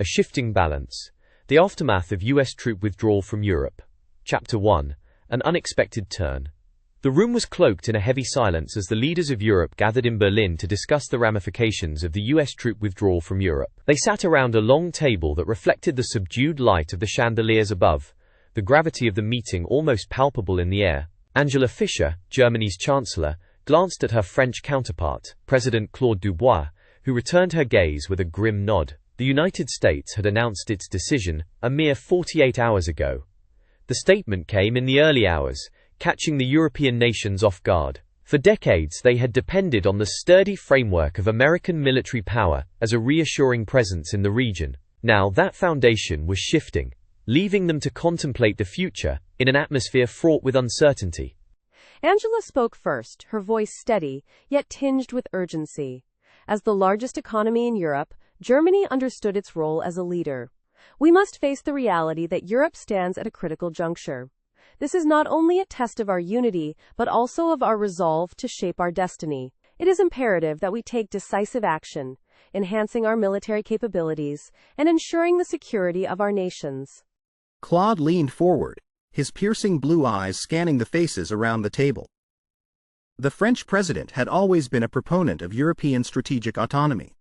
A Shifting Balance. The Aftermath of U.S. Troop Withdrawal from Europe. Chapter 1. An Unexpected Turn. The room was cloaked in a heavy silence as the leaders of Europe gathered in Berlin to discuss the ramifications of the U.S. troop withdrawal from Europe. They sat around a long table that reflected the subdued light of the chandeliers above, the gravity of the meeting almost palpable in the air. Angela Fischer, Germany's Chancellor, glanced at her French counterpart, President Claude Dubois, who returned her gaze with a grim nod. The United States had announced its decision a mere 48 hours ago. The statement came in the early hours, catching the European nations off guard. For decades they had depended on the sturdy framework of American military power as a reassuring presence in the region. Now that foundation was shifting, leaving them to contemplate the future in an atmosphere fraught with uncertainty. Angela spoke first, her voice steady, yet tinged with urgency. As the largest economy in Europe, Germany understood its role as a leader. We must face the reality that Europe stands at a critical juncture. This is not only a test of our unity, but also of our resolve to shape our destiny. It is imperative that we take decisive action, enhancing our military capabilities and ensuring the security of our nations. Claude leaned forward, his piercing blue eyes scanning the faces around the table. The French president had always been a proponent of European strategic autonomy.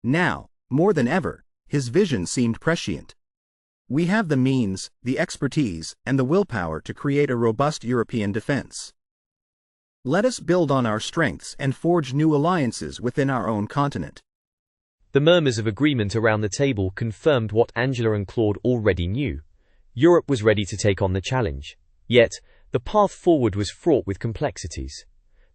Now, more than ever, his vision seemed prescient. We have the means, the expertise, and the willpower to create a robust European defense. Let us build on our strengths and forge new alliances within our own continent. The murmurs of agreement around the table confirmed what Angela and Claude already knew. Europe was ready to take on the challenge. Yet, the path forward was fraught with complexities.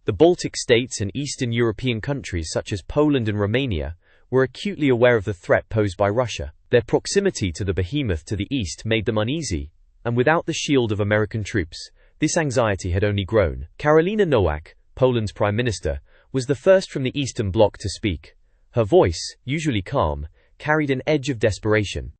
The Baltic states and Eastern European countries such as Poland and Romania were acutely aware of the threat posed by Russia. Their proximity to the behemoth to the east made them uneasy, and without the shield of American troops, this anxiety had only grown. Karolina Nowak, Poland's prime minister, was the first from the Eastern Bloc to speak. Her voice, usually calm, carried an edge of desperation.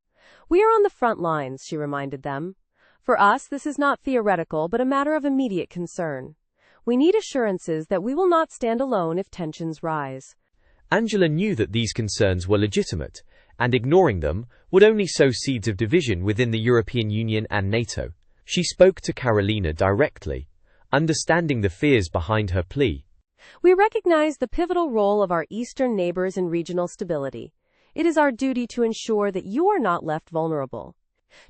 We are on the front lines, she reminded them. For us, this is not theoretical but a matter of immediate concern. We need assurances that we will not stand alone if tensions rise. Angela knew that these concerns were legitimate, and ignoring them would only sow seeds of division within the European Union and NATO. She spoke to Karolina directly, understanding the fears behind her plea. We recognize the pivotal role of our eastern neighbors in regional stability. It is our duty to ensure that you are not left vulnerable.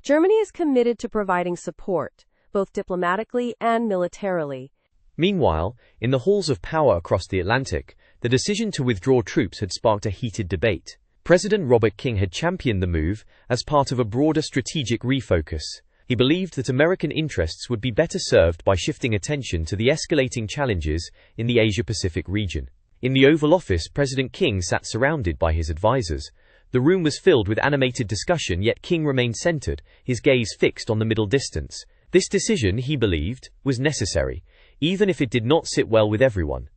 Germany is committed to providing support, both diplomatically and militarily. Meanwhile, in the halls of power across the Atlantic, the decision to withdraw troops had sparked a heated debate. President Robert King had championed the move as part of a broader strategic refocus. He believed that American interests would be better served by shifting attention to the escalating challenges in the Asia-Pacific region. In the Oval Office, President King sat surrounded by his advisors. The room was filled with animated discussion, yet King remained centered, his gaze fixed on the middle distance. This decision, he believed, was necessary, even if it did not sit well with everyone.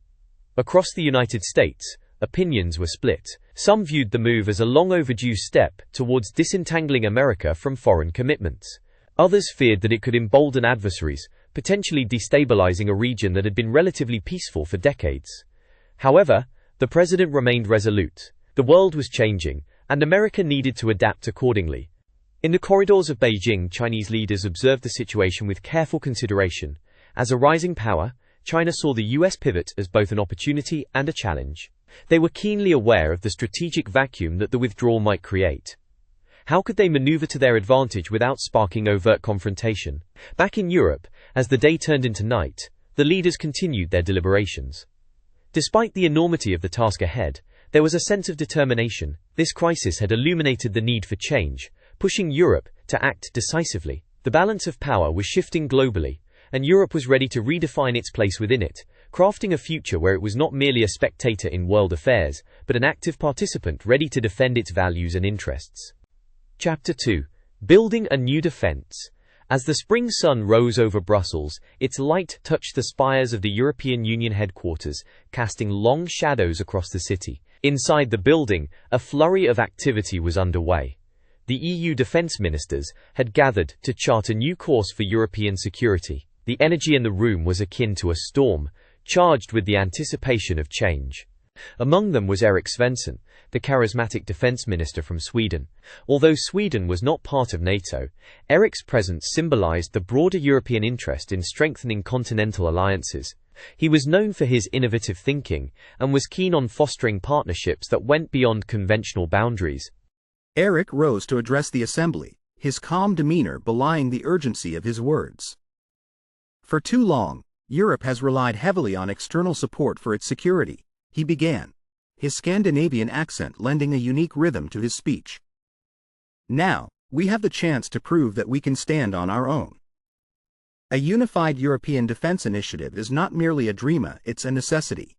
Across the United States, opinions were split. Some viewed the move as a long overdue step towards disentangling America from foreign commitments. Others feared that it could embolden adversaries, potentially destabilizing a region that had been relatively peaceful for decades. However, the president remained resolute. The world was changing, and America needed to adapt accordingly. In the corridors of Beijing, Chinese leaders observed the situation with careful consideration. As a rising power, China saw the U.S. pivot as both an opportunity and a challenge. They were keenly aware of the strategic vacuum that the withdrawal might create. How could they maneuver to their advantage without sparking overt confrontation? Back in Europe, as the day turned into night, the leaders continued their deliberations. Despite the enormity of the task ahead, there was a sense of determination. This crisis had illuminated the need for change, pushing Europe to act decisively. The balance of power was shifting globally, and Europe was ready to redefine its place within it, crafting a future where it was not merely a spectator in world affairs, but an active participant ready to defend its values and interests. Chapter 2. Building a New Defense. As the spring sun rose over Brussels, its light touched the spires of the European Union headquarters, casting long shadows across the city. Inside the building, a flurry of activity was underway. The EU defense ministers had gathered to chart a new course for European security. The energy in the room was akin to a storm, charged with the anticipation of change. Among them was Erik Svensson, the charismatic defense minister from Sweden. Although Sweden was not part of NATO, Erik's presence symbolized the broader European interest in strengthening continental alliances. He was known for his innovative thinking and was keen on fostering partnerships that went beyond conventional boundaries. Erik rose to address the assembly, his calm demeanor belying the urgency of his words. For too long, Europe has relied heavily on external support for its security, he began, his Scandinavian accent lending a unique rhythm to his speech. Now, we have the chance to prove that we can stand on our own. A unified European defense initiative is not merely a dream, it's a necessity.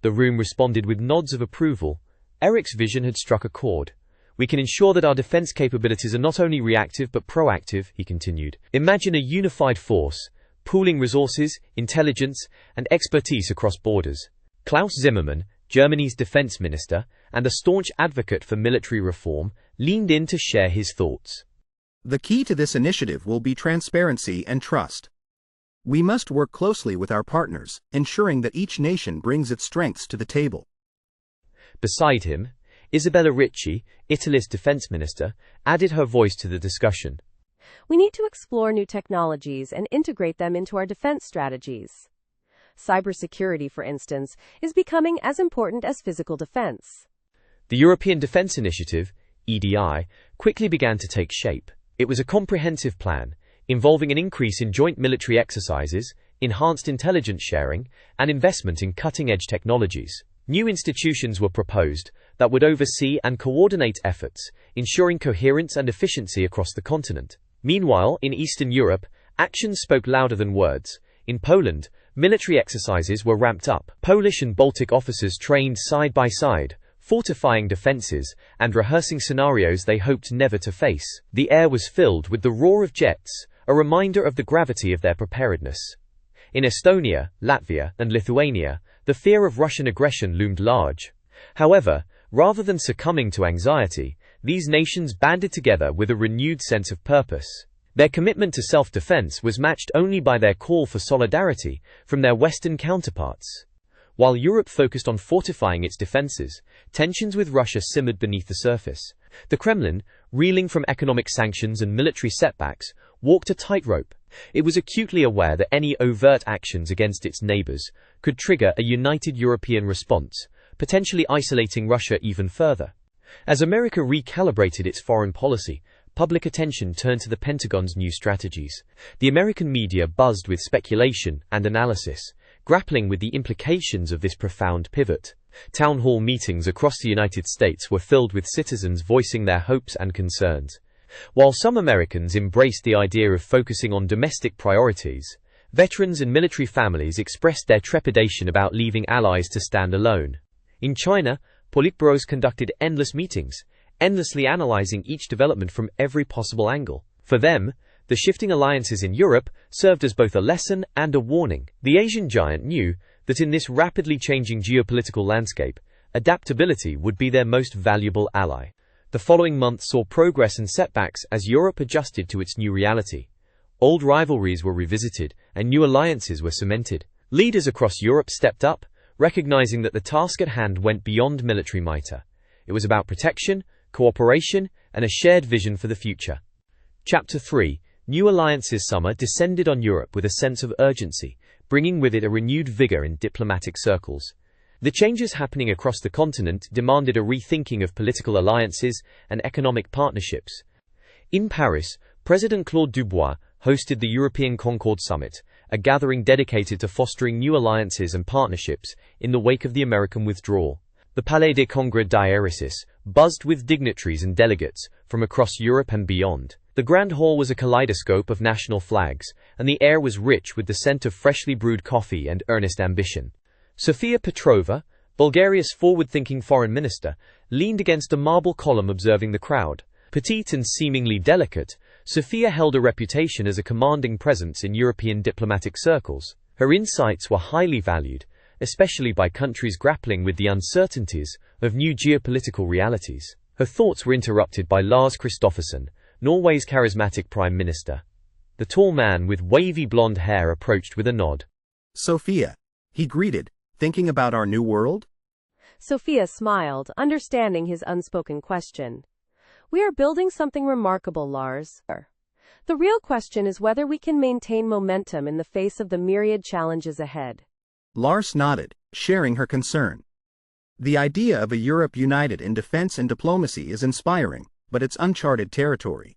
The room responded with nods of approval. Erik's vision had struck a chord. We can ensure that our defense capabilities are not only reactive but proactive, he continued. Imagine a unified force, pooling resources, intelligence, and expertise across borders. Klaus Zimmermann, Germany's defense minister, and a staunch advocate for military reform, leaned in to share his thoughts. The key to this initiative will be transparency and trust. We must work closely with our partners, ensuring that each nation brings its strengths to the table. Beside him, Isabella Ricci, Italy's defense minister, added her voice to the discussion. We need to explore new technologies and integrate them into our defense strategies. Cybersecurity, for instance, is becoming as important as physical defense. The European Defence Initiative, EDI, quickly began to take shape. It was a comprehensive plan, involving an increase in joint military exercises, enhanced intelligence sharing, and investment in cutting-edge technologies. New institutions were proposed that would oversee and coordinate efforts, ensuring coherence and efficiency across the continent. Meanwhile, in Eastern Europe, actions spoke louder than words. In Poland, military exercises were ramped up. Polish and Baltic officers trained side by side, fortifying defenses and rehearsing scenarios they hoped never to face. The air was filled with the roar of jets, a reminder of the gravity of their preparedness. In Estonia, Latvia, and Lithuania, the fear of Russian aggression loomed large. However, rather than succumbing to anxiety, these nations banded together with a renewed sense of purpose. Their commitment to self-defense was matched only by their call for solidarity from their Western counterparts. While Europe focused on fortifying its defenses, tensions with Russia simmered beneath the surface. The Kremlin, reeling from economic sanctions and military setbacks, walked a tightrope. It was acutely aware that any overt actions against its neighbors could trigger a united European response, potentially isolating Russia even further. As America recalibrated its foreign policy, public attention turned to the Pentagon's new strategies. The American media buzzed with speculation and analysis, grappling with the implications of this profound pivot. Town hall meetings across the United States were filled with citizens voicing their hopes and concerns. While some Americans embraced the idea of focusing on domestic priorities, veterans and military families expressed their trepidation about leaving allies to stand alone. In China, politburos conducted endless meetings, endlessly analyzing each development from every possible angle. For them, the shifting alliances in Europe served as both a lesson and a warning. The Asian giant knew that in this rapidly changing geopolitical landscape, adaptability would be their most valuable ally. The following month saw progress and setbacks as Europe adjusted to its new reality. Old rivalries were revisited, and new alliances were cemented. Leaders across Europe stepped up, recognizing that the task at hand went beyond military might. It was about protection, cooperation, and a shared vision for the future. Chapter 3. New Alliances. Summer descended on Europe with a sense of urgency, bringing with it a renewed vigor in diplomatic circles. The changes happening across the continent demanded a rethinking of political alliances and economic partnerships. In Paris, President Claude Dubois hosted the European Concord Summit, a gathering dedicated to fostering new alliances and partnerships in the wake of the American withdrawal. The Palais des Congrès d'Ierisis buzzed with dignitaries and delegates from across Europe and beyond. The Grand Hall was a kaleidoscope of national flags, and the air was rich with the scent of freshly brewed coffee and earnest ambition. Sofia Petrova, Bulgaria's forward-thinking foreign minister, leaned against a marble column observing the crowd. Petite and seemingly delicate, Sofia held a reputation as a commanding presence in European diplomatic circles. Her insights were highly valued, especially by countries grappling with the uncertainties of new geopolitical realities. Her thoughts were interrupted by Lars Christophersen, Norway's charismatic prime minister. The tall man with wavy blonde hair approached with a nod. Sophia, he greeted, thinking about our new world? Sophia smiled, understanding his unspoken question. We are building something remarkable, Lars. The real question is whether we can maintain momentum in the face of the myriad challenges ahead. Lars nodded, sharing her concern. The idea of a Europe united in defense and diplomacy is inspiring, but it's uncharted territory.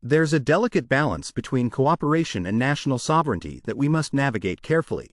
There's a delicate balance between cooperation and national sovereignty that we must navigate carefully.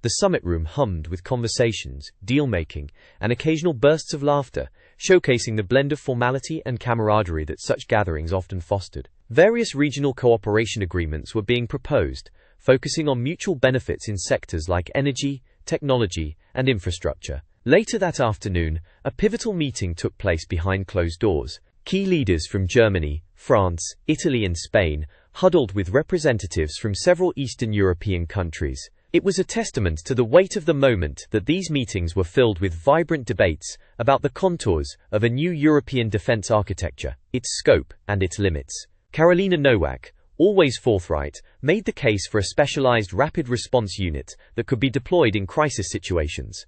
The summit room hummed with conversations, deal-making, and occasional bursts of laughter, showcasing the blend of formality and camaraderie that such gatherings often fostered. Various regional cooperation agreements were being proposed, focusing on mutual benefits in sectors like energy, technology, and infrastructure. Later that afternoon, a pivotal meeting took place behind closed doors. Key leaders from Germany, France, Italy, and Spain huddled with representatives from several Eastern European countries. It was a testament to the weight of the moment that these meetings were filled with vibrant debates about the contours of a new European defense architecture, its scope, and its limits. Karolina Nowak, always forthright, made the case for a specialized rapid response unit that could be deployed in crisis situations.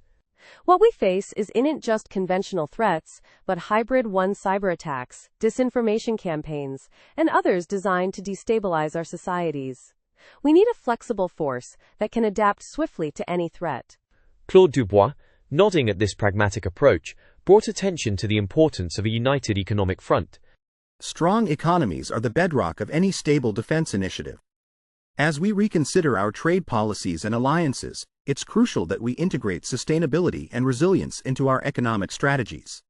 What we face isn't just conventional threats, but hybrid cyber attacks, disinformation campaigns, and others designed to destabilize our societies. We need a flexible force that can adapt swiftly to any threat. Claude Dubois, nodding at this pragmatic approach, brought attention to the importance of a united economic front. Strong economies are the bedrock of any stable defense initiative. As we reconsider our trade policies and alliances, it's crucial that we integrate sustainability and resilience into our economic strategies.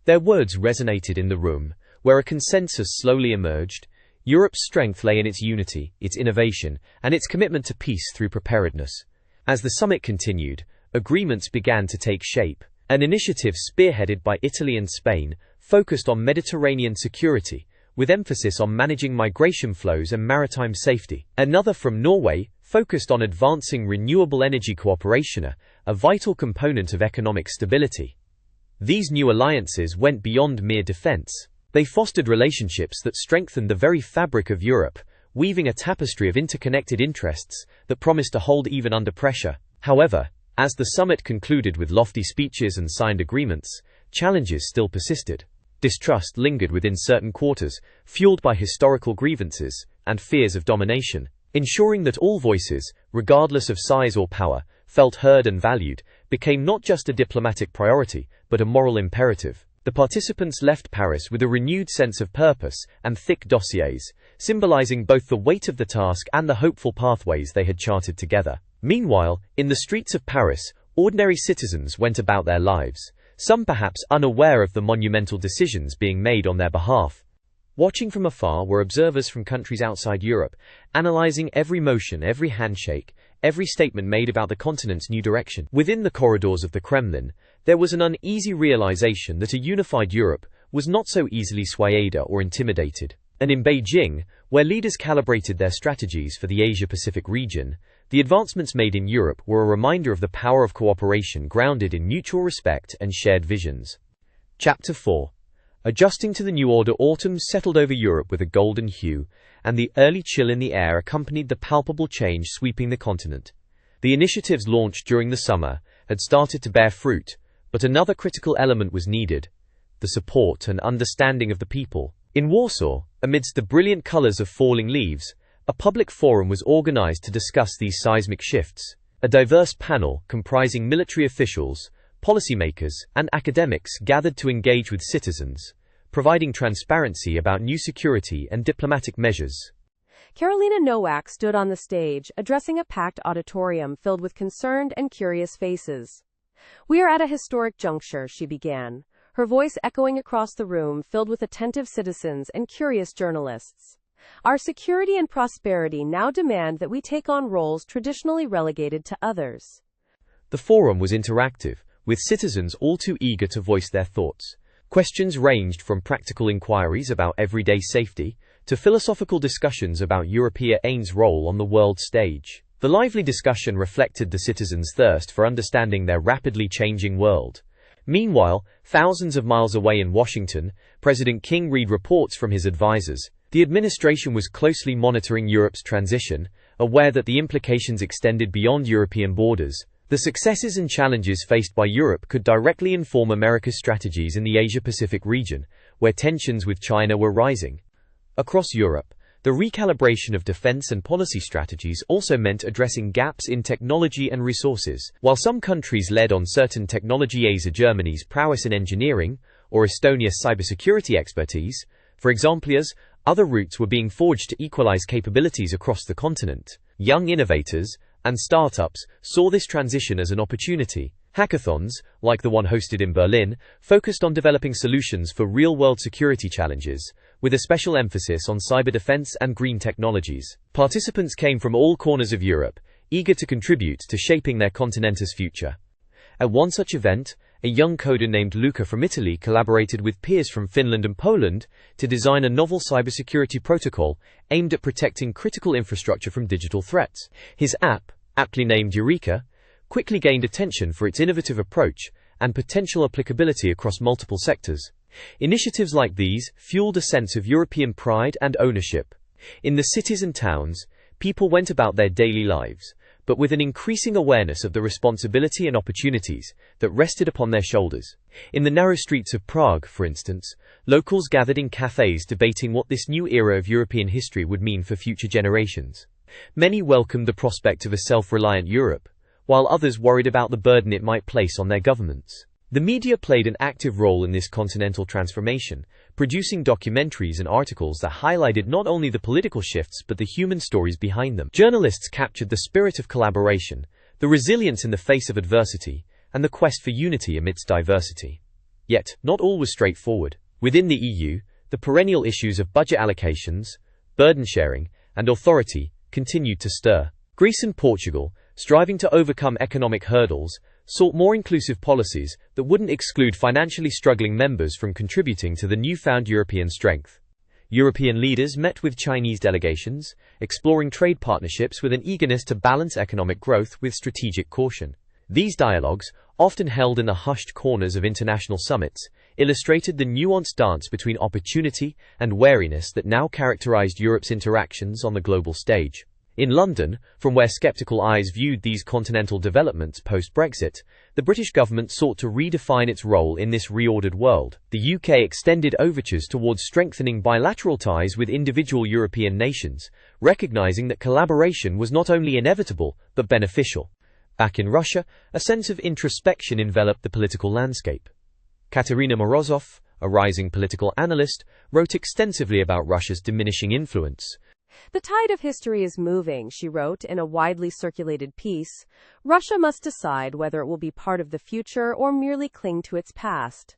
Their words resonated in the room, where a consensus slowly emerged. Europe's strength lay in its unity, its innovation, and its commitment to peace through preparedness. As the summit continued, agreements began to take shape. An initiative spearheaded by Italy and Spain focused on Mediterranean security, with emphasis on managing migration flows and maritime safety. Another from Norway focused on advancing renewable energy cooperation, a vital component of economic stability. These new alliances went beyond mere defense. They fostered relationships that strengthened the very fabric of Europe, weaving a tapestry of interconnected interests that promised to hold even under pressure. However, as the summit concluded with lofty speeches and signed agreements, challenges still persisted. Distrust lingered within certain quarters, fueled by historical grievances and fears of domination. Ensuring that all voices, regardless of size or power, felt heard and valued, became not just a diplomatic priority, but a moral imperative. The participants left Paris with a renewed sense of purpose and thick dossiers, symbolizing both the weight of the task and the hopeful pathways they had charted together. Meanwhile, in the streets of Paris, ordinary citizens went about their lives, some perhaps unaware of the monumental decisions being made on their behalf. Watching from afar were observers from countries outside Europe, analyzing every motion, every handshake, every statement made about the continent's new direction. Within the corridors of the Kremlin, there was an uneasy realization that a unified Europe was not so easily swayed or intimidated. And in Beijing, where leaders calibrated their strategies for the Asia-Pacific region, the advancements made in Europe were a reminder of the power of cooperation grounded in mutual respect and shared visions. Chapter 4. Adjusting to the new order. Autumn settled over Europe with a golden hue, and the early chill in the air accompanied the palpable change sweeping the continent. The initiatives launched during the summer had started to bear fruit, but another critical element was needed: the support and understanding of the people. In Warsaw, amidst the brilliant colors of falling leaves, a public forum was organized to discuss these seismic shifts. A diverse panel comprising military officials, policymakers, and academics gathered to engage with citizens, providing transparency about new security and diplomatic measures. Karolina Nowak stood on the stage, addressing a packed auditorium filled with concerned and curious faces. "We are at a historic juncture," she began, her voice echoing across the room filled with attentive citizens and curious journalists. "Our security and prosperity now demand that we take on roles traditionally relegated to others." The forum was interactive, with citizens all too eager to voice their thoughts. Questions ranged from practical inquiries about everyday safety to philosophical discussions about Europe's role on the world stage. The lively discussion reflected the citizens' thirst for understanding their rapidly changing world. Meanwhile, thousands of miles away in Washington, President King read reports from his advisors. The administration was closely monitoring Europe's transition, aware that the implications extended beyond European borders. The successes and challenges faced by Europe could directly inform America's strategies in the Asia-Pacific region, where tensions with China were rising. Across Europe, the recalibration of defense and policy strategies also meant addressing gaps in technology and resources. While some countries led on certain technologies, Germany's prowess in engineering, or Estonia's cybersecurity expertise, for example, other routes were being forged to equalize capabilities across the continent. Young innovators and startups saw this transition as an opportunity. Hackathons, like the one hosted in Berlin, focused on developing solutions for real-world security challenges, with a special emphasis on cyber defense and green technologies. Participants came from all corners of Europe, eager to contribute to shaping their continent's future. At one such event, a young coder named Luca from Italy collaborated with peers from Finland and Poland to design a novel cybersecurity protocol aimed at protecting critical infrastructure from digital threats. His app, aptly named Eureka, quickly gained attention for its innovative approach and potential applicability across multiple sectors. Initiatives like these fueled a sense of European pride and ownership. In the cities and towns, people went about their daily lives, but with an increasing awareness of the responsibility and opportunities that rested upon their shoulders. In the narrow streets of Prague, for instance, locals gathered in cafes debating what this new era of European history would mean for future generations. Many welcomed the prospect of a self-reliant Europe, while others worried about the burden it might place on their governments. The media played an active role in this continental transformation, producing documentaries and articles that highlighted not only the political shifts but the human stories behind them. Journalists captured the spirit of collaboration, the resilience in the face of adversity, and the quest for unity amidst diversity. Yet, not all was straightforward. Within the EU, the perennial issues of budget allocations, burden sharing, and authority continued to stir. Greece and Portugal, striving to overcome economic hurdles, sought more inclusive policies that wouldn't exclude financially struggling members from contributing to the newfound European strength. European leaders met with Chinese delegations, exploring trade partnerships with an eagerness to balance economic growth with strategic caution. These dialogues, often held in the hushed corners of international summits, illustrated the nuanced dance between opportunity and wariness that now characterized Europe's interactions on the global stage. In London, from where skeptical eyes viewed these continental developments post-Brexit, the British government sought to redefine its role in this reordered world. The UK extended overtures towards strengthening bilateral ties with individual European nations, recognizing that collaboration was not only inevitable but beneficial. Back in Russia, a sense of introspection enveloped the political landscape. Katerina Morozov, a rising political analyst, wrote extensively about Russia's diminishing influence. The tide of history is moving, she wrote in a widely circulated piece. Russia must decide whether it will be part of the future or merely cling to its past.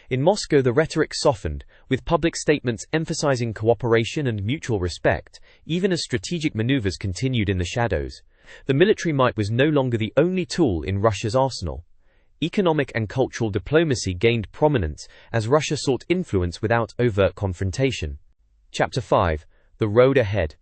In Moscow, the rhetoric softened, with public statements emphasizing cooperation and mutual respect, even as strategic maneuvers continued in the shadows. The military might was no longer the only tool in Russia's arsenal. Economic and cultural diplomacy gained prominence as Russia sought influence without overt confrontation. Chapter 5. The road ahead.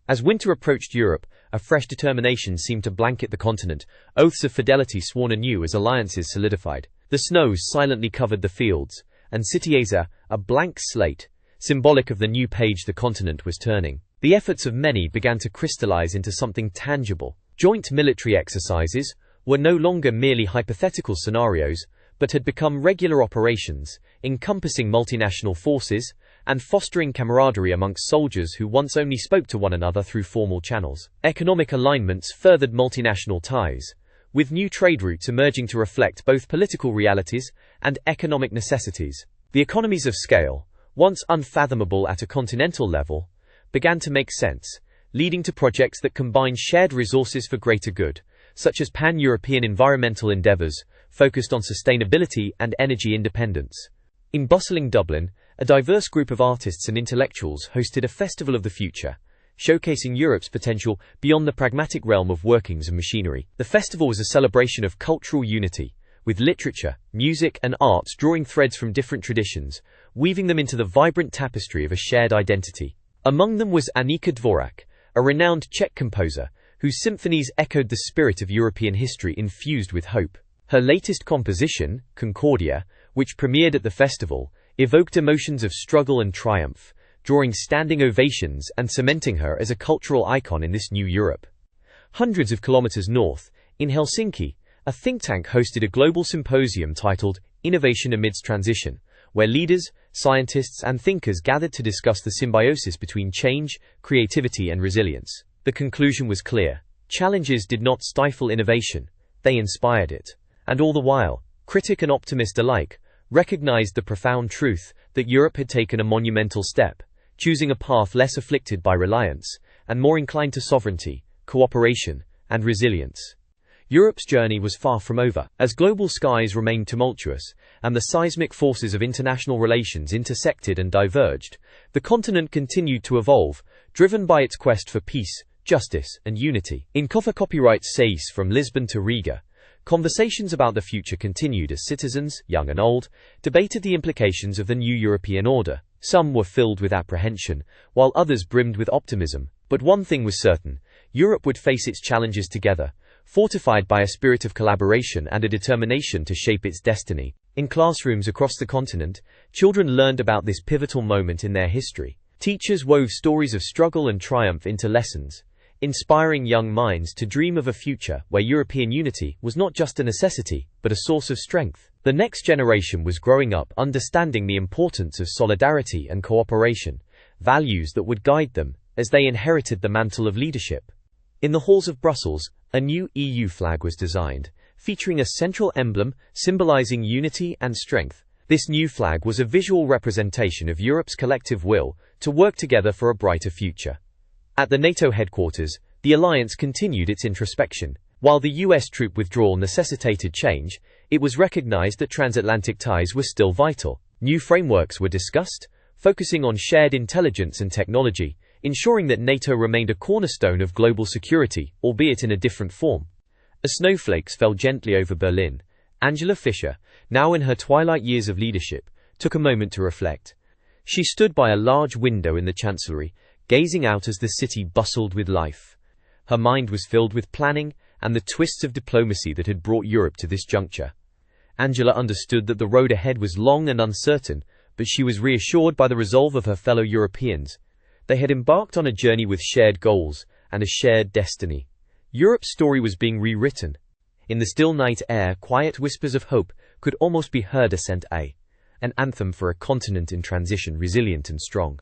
As winter approached Europe, a fresh determination seemed to blanket the continent, oaths of fidelity sworn anew as alliances solidified. The snows silently covered the fields, and cities a blank slate, symbolic of the new page the continent was turning. The efforts of many began to crystallize into something tangible. Joint military exercises were no longer merely hypothetical scenarios, but had become regular operations, encompassing multinational forces, and fostering camaraderie amongst soldiers who once only spoke to one another through formal channels. Economic alignments furthered multinational ties, with new trade routes emerging to reflect both political realities and economic necessities. The economies of scale, once unfathomable at a continental level, began to make sense, leading to projects that combined shared resources for greater good, such as pan-European environmental endeavors, focused on sustainability and energy independence. In bustling Dublin, a diverse group of artists and intellectuals hosted a festival of the future, showcasing Europe's potential beyond the pragmatic realm of workings and machinery. The festival was a celebration of cultural unity, with literature, music, and arts drawing threads from different traditions, weaving them into the vibrant tapestry of a shared identity. Among them was Anika Dvorak, a renowned Czech composer, whose symphonies echoed the spirit of European history infused with hope. Her latest composition, Concordia, which premiered at the festival, evoked emotions of struggle and triumph, drawing standing ovations and cementing her as a cultural icon in this new Europe. Hundreds of kilometers north, In Helsinki, a think tank hosted a global symposium titled Innovation Amidst Transition, where leaders, scientists, and thinkers gathered to discuss the symbiosis between change, creativity, and resilience. The conclusion was clear. Challenges did not stifle innovation, they inspired it. And all the while, critic and optimist alike recognized the profound truth that Europe had taken a monumental step, choosing a path less afflicted by reliance, and more inclined to sovereignty, cooperation, and resilience. Europe's journey was far from over, as global skies remained tumultuous, and the seismic forces of international relations intersected and diverged. The continent continued to evolve, driven by its quest for peace, justice, and unity. In Copyright Says from Lisbon to Riga, conversations about the future continued as citizens, young and old, debated the implications of the new European order. Some were filled with apprehension, while others brimmed with optimism. But one thing was certain: Europe would face its challenges together, fortified by a spirit of collaboration and a determination to shape its destiny. In classrooms across the continent, children learned about this pivotal moment in their history. Teachers wove stories of struggle and triumph into lessons, inspiring young minds to dream of a future where European unity was not just a necessity, but a source of strength. The next generation was growing up understanding the importance of solidarity and cooperation, values that would guide them as they inherited the mantle of leadership. In the halls of Brussels, a new EU flag was designed, featuring a central emblem symbolizing unity and strength. This new flag was a visual representation of Europe's collective will to work together for a brighter future. At the NATO headquarters, the alliance continued its introspection. While the US troop withdrawal necessitated change, it was recognized that transatlantic ties were still vital. New frameworks were discussed, focusing on shared intelligence and technology, ensuring that NATO remained a cornerstone of global security, albeit in a different form. As snowflakes fell gently over Berlin, Angela Fisher, now in her twilight years of leadership, took a moment to reflect. She stood by a large window in the Chancellery, gazing out as the city bustled with life. Her mind was filled with planning and the twists of diplomacy that had brought Europe to this juncture. Angela understood that the road ahead was long and uncertain, but she was reassured by the resolve of her fellow Europeans. They had embarked on a journey with shared goals and a shared destiny. Europe's story was being rewritten. In the still night air, quiet whispers of hope could almost be heard ascent an anthem for a continent in transition, resilient and strong.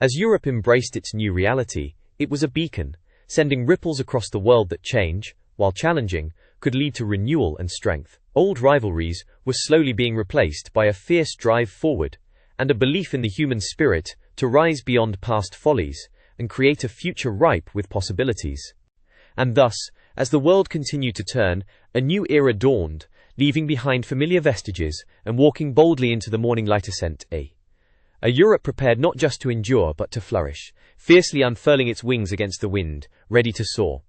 As Europe embraced its new reality, it was a beacon, sending ripples across the world that change, while challenging, could lead to renewal and strength. Old rivalries were slowly being replaced by a fierce drive forward, and a belief in the human spirit to rise beyond past follies and create a future ripe with possibilities. And thus, as the world continued to turn, a new era dawned, leaving behind familiar vestiges and walking boldly into the morning light ascent a Europe prepared not just to endure but to flourish, fiercely unfurling its wings against the wind, ready to soar.